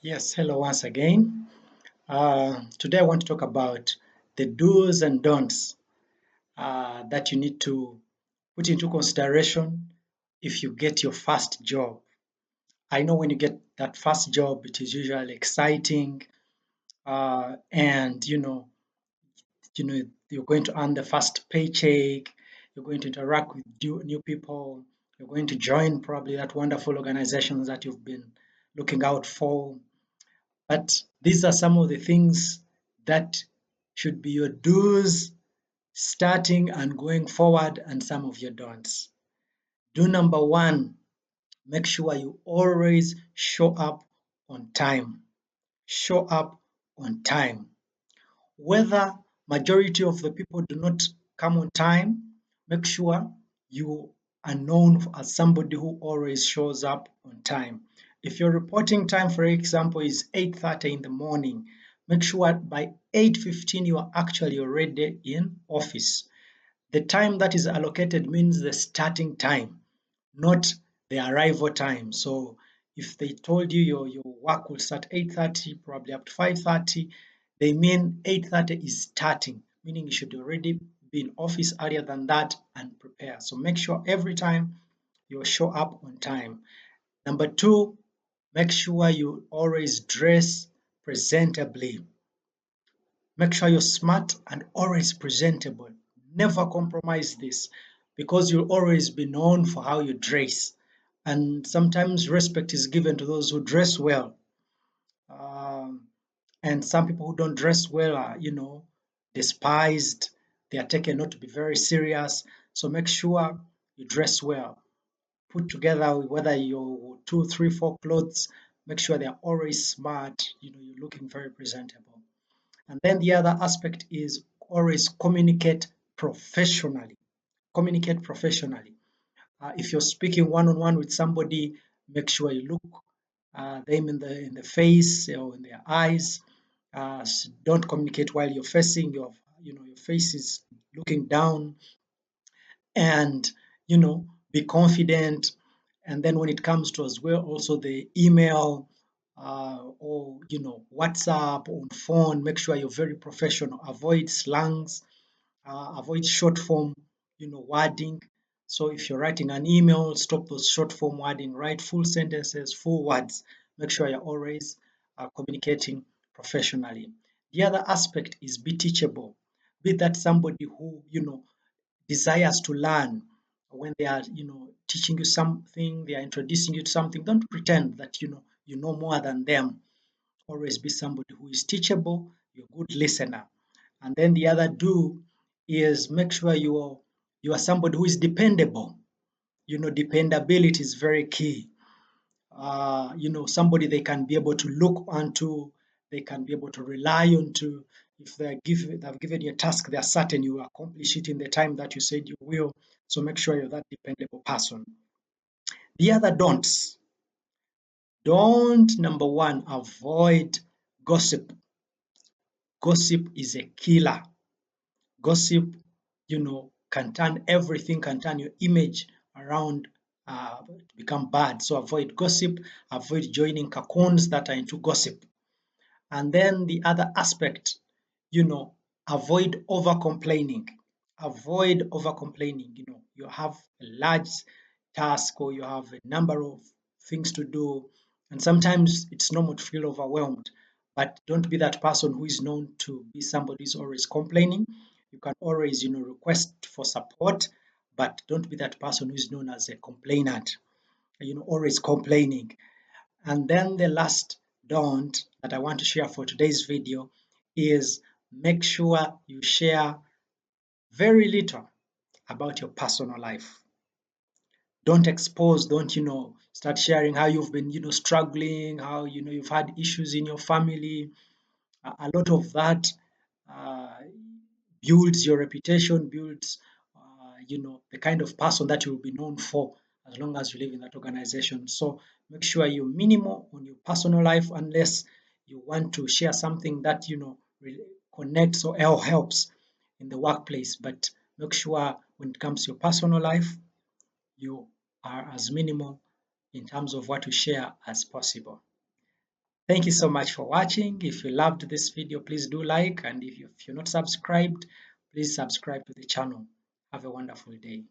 Yes, hello once again. Today I want to talk about the do's and don'ts that you need to put into consideration if you get your first job. I know when you get that first job, it is usually exciting, and you know you're going to earn the first paycheck. You're going to interact with new people. You're going to join probably that wonderful organizations that you've been looking out for. But these are some of the things that should be your do's starting and going forward, and some of your don'ts. Do number one, make sure you always show up on time. Show up on time. Whether majority of the people do not come on time, make sure you are known as somebody who always shows up on time. If your reporting time, for example, is 8:30 in the morning, make sure by 8:15 you are actually already in office. The time that is allocated means the starting time, not the arrival time. So if they told you your work will start 8:30, probably up to 5:30, they mean 8:30 is starting, meaning you should already be in office earlier than that and prepare. So make sure every time you show up on time. Number two, make sure you always dress presentably. Make sure you're smart and always presentable. Never compromise this, because you'll always be known for how you dress. And sometimes respect is given to those who dress well. Um, and some people who don't dress well are, despised. They are taken not to be very serious. So make sure you dress well. Put together whether your two, three, four clothes, make sure they're always smart. You're looking very presentable. And then the other aspect is always communicate professionally. Communicate professionally. If you're speaking one on one with somebody, make sure you look them in the face or in their eyes. Don't communicate while you're facing your face is looking down, and be confident. And then when it comes to as well also the email, or WhatsApp on phone, make sure you're very professional. Avoid slangs, avoid short form wording. So if you're writing an email, stop those short form wording, write full sentences, full words. Make sure you're always communicating professionally. The other aspect is be teachable. Be that somebody who desires to learn. When they are teaching you something, they are introducing you to something, don't pretend that you know more than them. Always be somebody who is teachable. You're a good listener. And then the other do is make sure you are somebody who is dependable. Dependability is very key. Somebody they can be able to look onto, they can be able to rely on to. If they've given you a task, they are certain you will accomplish it in the time that you said you will. So make sure you're that dependable person. The other don'ts. Don't number one, avoid gossip. Gossip is a killer. Gossip, can turn everything, can turn your image around to become bad. So avoid gossip, avoid joining cocoons that are into gossip. And then the other aspect, you know, avoid over complaining. Avoid over complaining. You have a large task or you have a number of things to do, and sometimes it's normal to feel overwhelmed. But don't be that person who is known to be somebody who's always complaining. You can always, request for support, but don't be that person who is known as a complainant, always complaining. And then the last don't that I want to share for today's video is make sure you share very little about your personal life. Don't expose, don't, start sharing how you've been, struggling, how, you've had issues in your family. A lot of that uh, builds your reputation, builds, the kind of person that you'll be known for as long as you live in that organization. So make sure you're minimal on your personal life unless you want to share something that, really connects or helps in the workplace. But make sure when it comes to your personal life, you are as minimal in terms of what you share as possible. Thank you so much for watching. If you loved this video, please do like, and if you're not subscribed, please subscribe to the channel. Have a wonderful day.